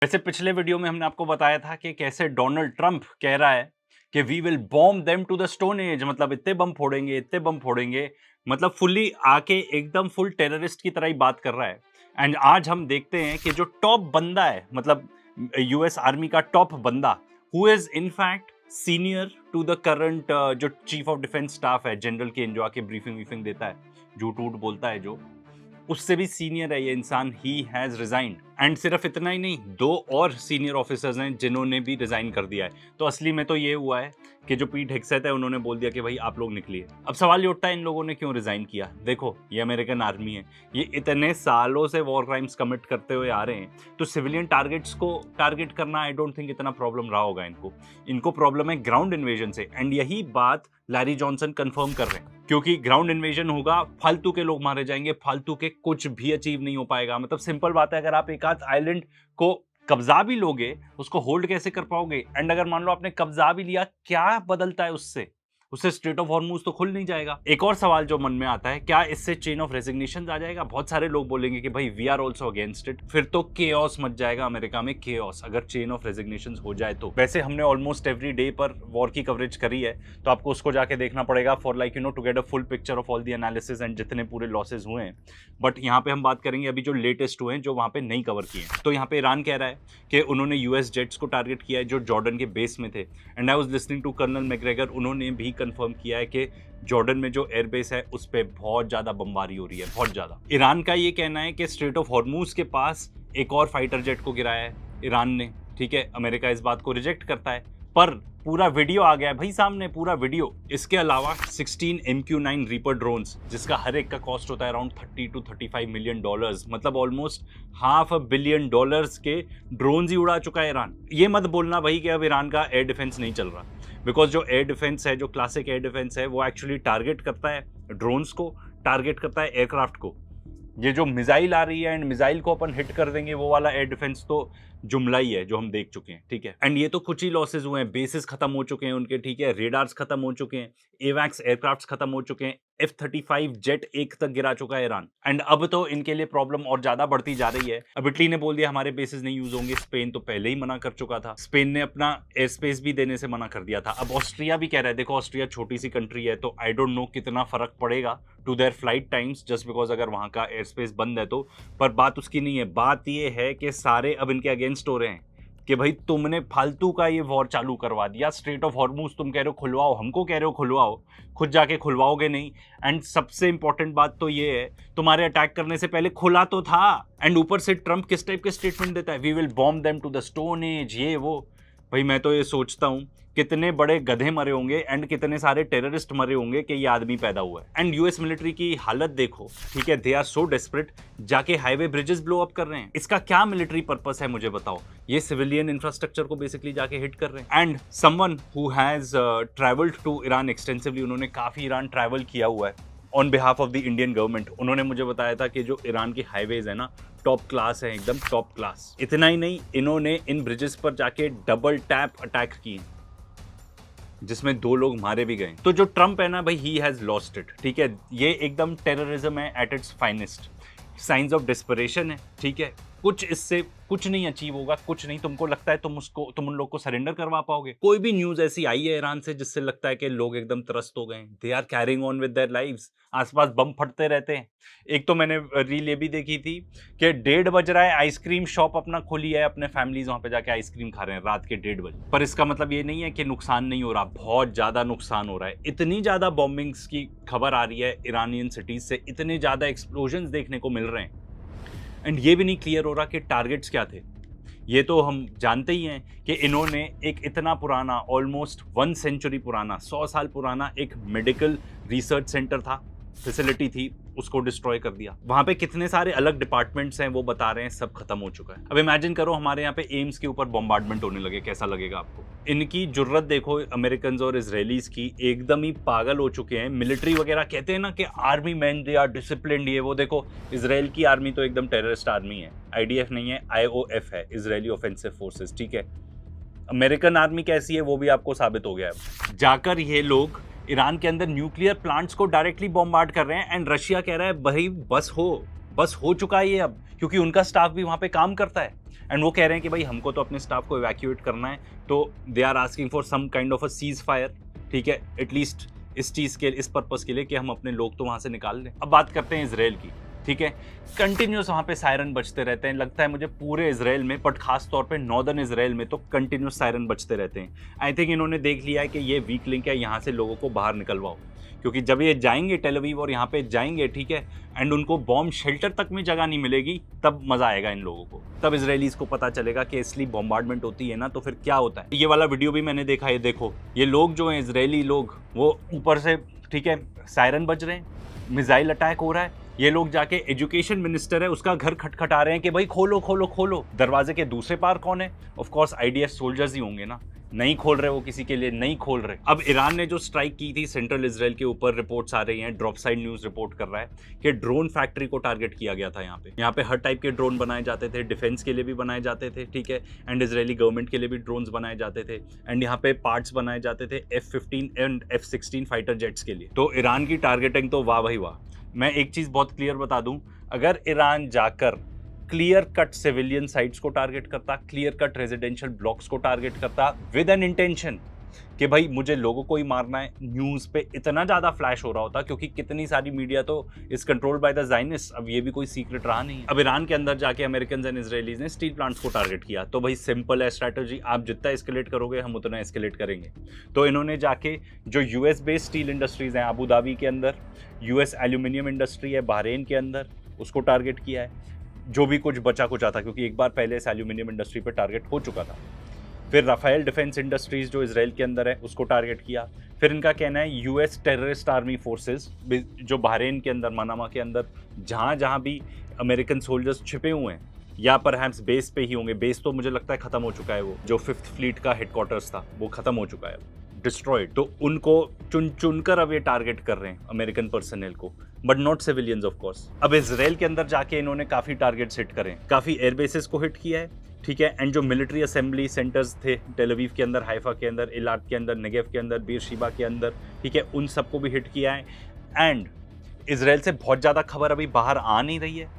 वैसे पिछले वीडियो में हमने आपको बताया था कि कैसे डोनाल्ड ट्रंप कह रहा है कि we will bomb them to the stone age, मतलब इतने बम फोड़ेंगे, मतलब फुल्ली आके एकदम फुल टेररिस्ट की तरह ही बात कर रहा है। एंड आज हम देखते हैं कि जो टॉप बंदा है, मतलब यूएस आर्मी का टॉप बंदा, who is in fact senior to the current जो चीफ ऑफ डिफेंस स्टाफ है, जनरल के जो आके ब्रीफिंग वीफिंग देता है, झूठ वूठ बोलता है, जो उससे भी सीनियर है ये इंसान, ही हैज रिजाइंड। एंड सिर्फ इतना ही नहीं, दो और सीनियर ऑफिसर्स हैं जिन्होंने भी रिजाइन कर दिया है। तो असली में तो ये हुआ है कि जो पीट हेग्सेथ है उन्होंने बोल दिया कि भाई आप लोग निकलिए। अब सवाल ये उठता है इन लोगों ने क्यों रिजाइन किया। देखो, ये अमेरिकन आर्मी है, ये इतने सालों से वॉर क्राइम्स कमिट करते हुए आ रहे हैं, तो सिविलियन टारगेट्स को टारगेट करना आई डोंट थिंक इतना प्रॉब्लम रहा होगा इनको प्रॉब्लम है ग्राउंड इन्वेजन से। एंड यही बात लैरी जॉनसन कंफर्म कर रहे हैं, क्योंकि ग्राउंड इन्वेजन होगा, फालतू के लोग मारे जाएंगे, फालतू के कुछ भी अचीव नहीं हो पाएगा। मतलब सिंपल बात है, अगर आप एक आध आइलैंड को कब्जा भी लोगे, उसको होल्ड कैसे कर पाओगे। एंड अगर मान लो आपने कब्जा भी लिया, क्या बदलता है उससे स्ट्रेट ऑफ हॉर्मुज तो खुल नहीं जाएगा। एक और सवाल जो मन में आता है, क्या इससे चेन ऑफ रेजिग्नेशन आ जाएगा। बहुत सारे लोग बोलेंगे कि भाई we are also against it, फिर तो केओस मच जाएगा अमेरिका में, केओस अगर चेन ऑफ रेजिग्नेशन हो जाए तो। वैसे हमने ऑलमोस्ट एवरी डे पर वॉर की कवरेज करी है, तो आपको उसको जाके देखना पड़ेगा for like to get a full picture of all the analysis and जितने पूरे लॉसेज हुए हैं। बट यहाँ पे हम बात करेंगे अभी जो लेटेस्ट हुए हैं, जो वहाँ पे नहीं कवर किए हैं। तो यहाँ पे ईरान कह रहा है कि उन्होंने यूएस जेट्स को टारगेट किया है जो जॉर्डन के बेस में थे। And I was listening to colonel McGregor, उन्होंने भी कंफर्म किया है कि जॉर्डन में जो एयरबेस है उस पे बहुत ज्यादा बमबारी हो रही है, बहुत ज्यादा। ईरान का ये कहना है कि स्ट्रेट ऑफ हॉर्मुज के पास एक और फाइटर जेट को गिराया है ईरान ने, ठीक है। अमेरिका इस बात को रिजेक्ट करता है, पर पूरा वीडियो आ गया है भाई सामने, पूरा वीडियो। इसके अलावा 16 MQ-9 रीपर ड्रोन्स, जिसका हर एक का कॉस्ट होता है अराउंड 30 to 35 मिलियन डॉलर्स, मतलब ऑलमोस्ट $500 बिलियन के ड्रोन्स ही उड़ा चुका है ईरान। ये मत बोलना भाई कि अब ईरान का एयर डिफेंस नहीं चल रहा, बिकॉज जो एयर डिफेंस है, जो क्लासिक एयर डिफेंस है, वो एक्चुअली टारगेट करता है ड्रोन्स को, टारगेट करता है एयरक्राफ्ट को। ये जो मिसाइल आ रही है एंड मिसाइल को अपन हिट कर देंगे, वो वाला एयर डिफेंस तो जुमला ही है जो हम देख चुके हैं, ठीक है। एंड ये तो कुछ ही लॉसेज हुए हैं, बेसिस खत्म हो चुके हैं उनके, ठीक है, रेडार्स खत्म हो चुके हैं, एवैक्स एयरक्राफ्ट्स खत्म हो चुके हैं, F-35 जेट एक तक गिरा चुका है ईरान। एंड अब तो इनके लिए प्रॉब्लम और ज्यादा बढ़ती जा रही है। अब इटली ने बोल दिया हमारे बेसिस नहीं यूज होंगे, स्पेन तो पहले ही मना कर चुका था, स्पेन ने अपना एयर स्पेस भी देने से मना कर दिया था। अब ऑस्ट्रिया भी कह रहा है, देखो ऑस्ट्रिया छोटी सी कंट्री है, तो आई डोंट नो कितना फर्क पड़ेगा to their flight times, just because अगर वहां का एयर स्पेस बंद है तो। पर बात उसकी नहीं है, बात ये है कि सारे अब इनके अगेंस्ट हो रहे हैं कि भाई तुमने फालतू का ये वॉर चालू करवा दिया। स्ट्रेट ऑफ हॉर्मुज तुम कह रहे हो खुलवाओ, हमको कह रहे हो खुलवाओ, खुद जाके खुलवाओगे नहीं। एंड सबसे इंपॉर्टेंट बात तो ये है, तुम्हारे अटैक करने से पहले खुला तो था। एंड ऊपर से ट्रंप किस टाइप के स्टेटमेंट देता है, we will bomb them to the stone age, ये वो। भाई मैं तो ये सोचता हूँ कितने बड़े गधे मरे होंगे एंड कितने सारे टेररिस्ट मरे होंगे कि ये आदमी पैदा हुआ है। एंड यूएस मिलिट्री की हालत देखो, ठीक है, दे आर सो डेस्परेट, जाके हाईवे ब्रिजेस ब्लो अप कर रहे हैं। इसका क्या मिलिट्री पर्पस है मुझे बताओ। ये सिविलियन इंफ्रास्ट्रक्चर को बेसिकली जाके हिट कर रहे हैं। And someone who has travelled to Iran extensively, उन्होंने काफी ईरान ट्रैवल किया हुआ है on behalf of the Indian government, उन्होंने मुझे बताया था कि जो ईरान की हाईवेज है ना, टॉप क्लास है, एकदम टॉप क्लास। इतना ही नहीं, इन्होंने इन ब्रिजेस पर जाके डबल टैप अटैक किए, जिसमें 2 लोग मारे भी गए। तो जो ट्रंप है ना भाई, ही हैज लॉस्ट इट, ठीक है। ये एकदम टेररिज्म है at its finest, science of desperation है, ठीक है। कुछ इससे कुछ नहीं अचीव होगा, कुछ नहीं। तुमको लगता है तुम उन लोग को सरेंडर करवा पाओगे। कोई भी न्यूज ऐसी आई है ईरान से जिससे लगता है कि लोग एकदम त्रस्त हो गए, they are carrying on with their lives, आसपास बम फटते रहते हैं। एक तो मैंने रील ये भी देखी थी कि 1:30 बज रहा है, आइसक्रीम शॉप अपना खुली है, अपने फैमिलीज वहां पे जाके आइसक्रीम खा रहे हैं रात के 1:30 बजे। पर इसका मतलब ये नहीं है कि नुकसान नहीं हो रहा, बहुत ज्यादा नुकसान हो रहा है। इतनी ज्यादा बॉम्बिंग्स की खबर आ रही है ईरानियन सिटीज से, इतने ज्यादा एक्सप्लोजन देखने को मिल रहे हैं। एंड ये भी नहीं क्लियर हो रहा कि टारगेट्स क्या थे। ये तो हम जानते ही हैं कि इन्होंने एक इतना पुराना, ऑलमोस्ट 1 सेंचुरी पुराना, 100 साल पुराना एक मेडिकल रिसर्च सेंटर था, फैसिलिटी थी, उसको डिस्ट्रॉय कर दिया। वहां पे कितने सारे अलग डिपार्टमेंट्स हैं वो बता रहे हैं, सब खत्म हो चुका है। अब इमेजिन करो हमारे यहाँ पे एम्स के ऊपर बॉम्बार्डमेंट होने लगे, कैसा लगेगा आपको। इनकी जुर्रत देखो, अमेरिकन और इजरायलीज की, एकदम ही पागल हो चुके हैं। मिलिट्री वगैरह कहते हैं ना कि army man they are disciplined, ये वो। देखो इजराइल की आर्मी तो एकदम टेररिस्ट आर्मी है, IDF नहीं है, IOF है, इजरायली ऑफेंसिव फोर्सेस, ठीक है। अमेरिकन आर्मी कैसी है वो भी आपको साबित हो गया है। जाकर ये लोग ईरान के अंदर न्यूक्लियर प्लांट्स को डायरेक्टली बॉम्बार्ड कर रहे हैं। एंड रशिया कह रहा है भाई बस हो चुका है ये अब, क्योंकि उनका स्टाफ भी वहाँ पे काम करता है एंड वो कह रहे हैं कि भाई हमको तो अपने स्टाफ को इवैक्यूएट करना है, तो they are asking for some kind of a ceasefire, ठीक है, एटलीस्ट इस चीज़ के, इस पर्पज़ के लिए कि हम अपने लोग तो वहाँ से निकाल लें। अब बात करते हैं इसराइल की, ठीक है। कंटिन्यूस वहाँ पे सायरन बजते रहते हैं, लगता है मुझे पूरे इसराइल में, बट खास तौर पे नॉर्दर्न इसराइल में तो कंटिन्यूस सायरन बजते रहते हैं। आई थिंक इन्होंने देख लिया है कि ये वीक लिंक है, यहाँ से लोगों को बाहर निकलवाओ, क्योंकि जब ये जाएंगे टेल अवीव और यहाँ पे जाएंगे, ठीक है, एंड उनको बॉम्ब शेल्टर तक में जगह नहीं मिलेगी, तब मज़ा आएगा इन लोगों को। तब इजरायलीज़ को पता चलेगा कि इसलिए बॉम्बार्डमेंट होती है ना, तो फिर क्या होता है। ये वाला वीडियो भी मैंने देखा है, देखो ये लोग जो हैं इजरायली लोग, वो ऊपर से, ठीक है, सायरन बज रहे हैं, मिसाइल अटैक हो रहा है, ये लोग जाके एजुकेशन मिनिस्टर है उसका घर खटखटा रहे हैं कि भाई खोलो खोलो खोलो। दरवाजे के दूसरे पार कौन है? ऑफ कोर्स आईडीएफ सोल्जर्स ही होंगे ना, नहीं खोल रहे वो किसी के लिए, नहीं खोल रहे। अब ईरान ने जो स्ट्राइक की थी सेंट्रल इसराइल के ऊपर, रिपोर्ट्स आ रही हैं, ड्रॉप साइड न्यूज़ रिपोर्ट कर रहा है कि ड्रोन फैक्ट्री को टारगेट किया गया था। यहाँ पे हर टाइप के ड्रोन बनाए जाते थे, डिफेंस के लिए भी बनाए जाते थे, ठीक है, एंड इसराइली गवर्नमेंट के लिए भी ड्रोन्स बनाए जाते थे, एंड यहाँ पे पार्ट्स बनाए जाते थे F-15 and F-16 fighter jets के लिए। तो ईरान की टारगेटिंग तो वाह भाई वाह। मैं एक चीज़ बहुत क्लियर बता दूं, अगर ईरान जाकर क्लियर कट सिविलियन साइट्स को टारगेट करता, क्लियर कट रेजिडेंशियल ब्लॉक्स को टारगेट करता विद एन इंटेंशन कि भाई मुझे लोगों को ही मारना है, न्यूज़ पे इतना ज़्यादा फ्लैश हो रहा होता, क्योंकि कितनी सारी मीडिया तो is controlled by the Zionist. अब ये भी कोई सीक्रेट रहा नहीं है। अब ईरान के अंदर जाके अमेरिकन एंड इजरायलीज ने स्टील प्लांट्स को टारगेट किया, तो भाई सिंपल है स्ट्रैटेजी, आप जितना एस्केलेट करोगे हम उतना एस्केलेट करेंगे। तो इन्होंने जाके जो यूएस बेस्ड स्टील इंडस्ट्रीज हैं, अबू धाबी के अंदर यूएस एल्यूमिनियम इंडस्ट्री है, बहरीन के अंदर, उसको टारगेट किया है, जो भी कुछ बचा कुचा था, क्योंकि एक बार पहले इस एल्यूमिनियम इंडस्ट्री पे टारगेट हो चुका था। फिर राफेल डिफेंस इंडस्ट्रीज जो इसराइल के अंदर है उसको टारगेट किया। फिर इनका कहना है यूएस टेररिस्ट आर्मी फोर्सेस जो बहरीन के अंदर, मनामा के अंदर, जहाँ भी अमेरिकन सोल्जर्स छिपे हुए हैं या परहैप्स बेस पे ही होंगे, बेस तो मुझे लगता है ख़त्म हो चुका है, वो जो 5th फ्लीट का हेडक्वार्टर्स था वो ख़त्म हो चुका है, डिस्ट्रॉयड। तो उनको चुन कर अब ये टारगेट कर रहे हैं अमेरिकन पर्सनल को, but not civilians of course. अब इसराइल के अंदर जाके इन्होंने काफ़ी टारगेट्स हिट करे, काफ़ी एयरबेसेस को हिट किया है, ठीक है, एंड जो मिलिट्री असेंबली सेंटर्स थे टेल अवीव के अंदर, हाइफा के अंदर, इलाट के अंदर, नेगेव के अंदर, बीरशिबा के अंदर, ठीक है, उन सबको भी हिट किया है। एंड इसराइल से बहुत ज़्यादा खबर अभी बाहर आ नहीं रही है,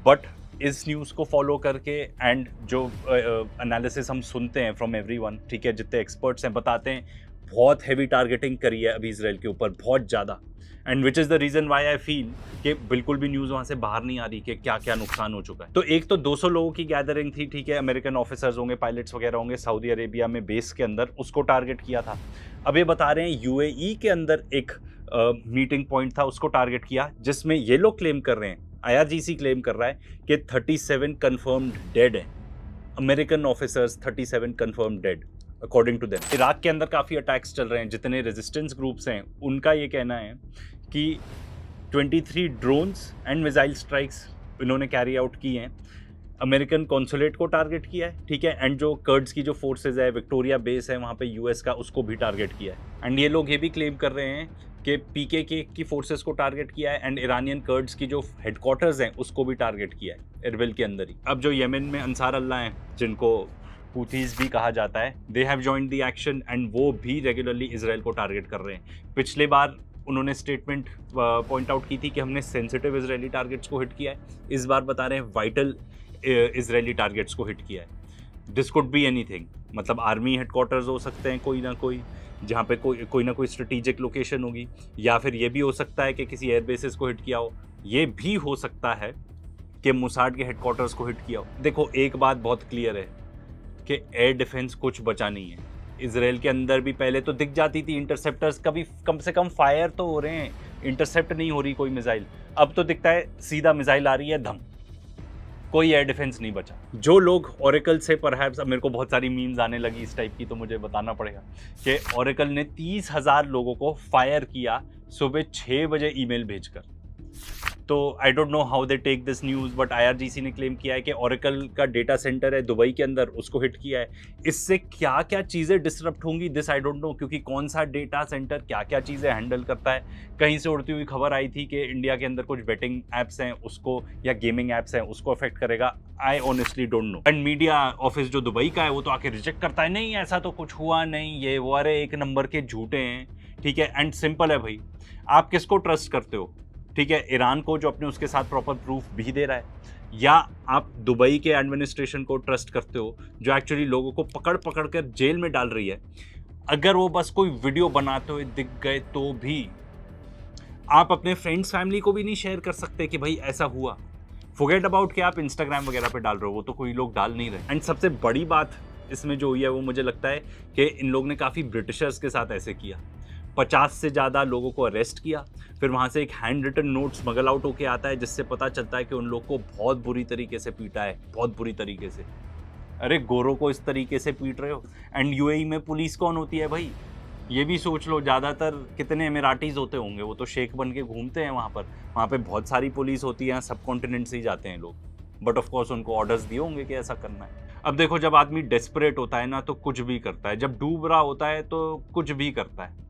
बट इस न्यूज़ को फॉलो करके एंड जो एनालिसिस हम सुनते हैं फ्रॉम एवरीवन, ठीक है, जितने एक्सपर्ट्स हैं बताते हैं बहुत हैवी टारगेटिंग करी है अभी इसराइल के ऊपर, बहुत ज़्यादा। And which is the reason why I feel कि बिल्कुल भी न्यूज़ वहाँ से बाहर नहीं आ रही कि क्या क्या नुकसान हो चुका है। तो एक तो 200 लोगों की गैदरिंग थी, ठीक है, अमेरिकन ऑफिसर्स होंगे, पायलट्स वगैरह होंगे सऊदी अरेबिया में बेस के अंदर, उसको टारगेट किया था। अब ये बता रहे हैं यूएई के अंदर एक मीटिंग पॉइंट था, उसको टारगेट किया, जिसमें ये लोग क्लेम कर रहे हैं, IRGC क्लेम कर रहा है कि 37 कन्फर्म्ड डेड है, American officers 37 confirmed dead according to them. Iraq के अंदर काफ़ी अटैक्स चल रहे हैं, जितने रेजिस्टेंस ग्रुप्स हैं उनका ये कहना है कि 23 ड्रोन्स एंड मिसाइल स्ट्राइक्स इन्होंने कैरी आउट की हैं, अमेरिकन कॉन्सुलेट को टारगेट किया है, ठीक है, एंड जो कर्ड्स की जो फोर्सेज है, विक्टोरिया बेस है वहाँ पे यूएस का, उसको भी टारगेट किया है। एंड ये लोग ये भी क्लेम कर रहे हैं कि PKK की फोर्सेस को टारगेट किया है, एंड ईरानियन कर्ड्स की जो हेडक्वार्टर्स हैं उसको भी टारगेट किया है एरबिल के अंदर ही। अब जो येमेन में अंसार अल्लाह हैं, जिनको हूथीज़ भी कहा जाता है, they have joined the action, and वो भी रेगुलरली इसराइल को टारगेट कर रहे हैं। पिछले बार उन्होंने स्टेटमेंट पॉइंट आउट की थी कि हमने सेंसिटिव इजरायली टारगेट्स को हिट किया है, इस बार बता रहे हैं वाइटल इजरायली टारगेट्स को हिट किया है। दिस कुड बी एनीथिंग, मतलब आर्मी हेडक्वार्टर्स हो सकते हैं कोई ना कोई, जहाँ पे कोई ना कोई स्ट्रेटेजिक लोकेशन होगी, या फिर ये भी हो सकता है कि किसी एयरबेसिस को हिट किया हो, ये भी हो सकता है कि मुसाड के हेडक्वार्टर्स को हिट किया हो। देखो एक बात बहुत क्लियर है कि एयर डिफेंस कुछ बचा नहीं है। इसराइल के अंदर भी पहले तो दिख जाती थी इंटरसेप्टर्स, कभी कम से कम फायर तो हो रहे हैं, इंटरसेप्ट नहीं हो रही कोई मिसाइल, अब तो दिखता है सीधा मिसाइल आ रही है धम, कोई एयर डिफेंस नहीं बचा। जो लोग ओरेकल से, परहैप्स अब मेरे को बहुत सारी मीम्स आने लगी इस टाइप की, तो मुझे बताना पड़ेगा कि ओरेकल ने 30,000 लोगों को फायर किया सुबह 6 बजे ईमेल भेजकर। तो I don't know how they take this news, but IRGC ने क्लेम किया है कि ओरेकल का डेटा सेंटर है दुबई के अंदर, उसको हिट किया है। इससे क्या क्या चीज़ें डिसरप्ट होंगी दिस आई डोंट नो, क्योंकि कौन सा डेटा सेंटर क्या क्या चीज़ें हैंडल करता है। कहीं से उड़ती हुई खबर आई थी कि इंडिया के अंदर कुछ बेटिंग ऐप्स हैं उसको, या गेमिंग ऐप्स हैं उसको अफेक्ट करेगा। I honestly don't know. And media office जो दुबई का है वो तो आके रिजेक्ट करता है, नहीं ऐसा तो कुछ हुआ नहीं, ये वो, अरे एक नंबर के झूठे हैं, ठीक है। एंड सिंपल है भाई, आप किसको ट्रस्ट करते हो, ठीक है, ईरान को जो अपने उसके साथ प्रॉपर प्रूफ भी दे रहा है, या आप दुबई के एडमिनिस्ट्रेशन को ट्रस्ट करते हो जो एक्चुअली लोगों को पकड़ पकड़ कर जेल में डाल रही है? अगर वो बस कोई वीडियो बनाते हुए दिख गए तो भी आप अपने फ्रेंड्स फैमिली को भी नहीं शेयर कर सकते कि भाई ऐसा हुआ। फॉरगेट अबाउट कि आप इंस्टाग्राम वगैरह पे डाल रहे हो, वो तो कोई लोग डाल नहीं रहे। एंड सबसे बड़ी बात इसमें जो हुई है वो मुझे लगता है कि इन लोग ने काफ़ी ब्रिटिशर्स के साथ ऐसे किया। 50 से ज़्यादा लोगों को अरेस्ट किया, फिर वहाँ से एक hand written note smuggle out होके आता है जिससे पता चलता है कि उन लोग को बहुत बुरी तरीके से पीटा है, बहुत बुरी तरीके से। अरे गोरों को इस तरीके से पीट रहे हो। एंड यूएई में पुलिस कौन होती है भाई? ये भी सोच लो, ज़्यादातर कितने एमिराटीज़ होते होंगे, वो तो शेख बन के घूमते हैं वहाँ पर। वहाँ पे बहुत सारी पुलिस होती है, सब कॉन्टिनेंट से ही जाते हैं लोग। बट ऑफ कोर्स उनको ऑर्डर्स दिए होंगे कि ऐसा करना है। अब देखो, जब आदमी डेस्परेट होता है ना तो कुछ भी करता है, जब डूब रहा होता है तो कुछ भी करता है।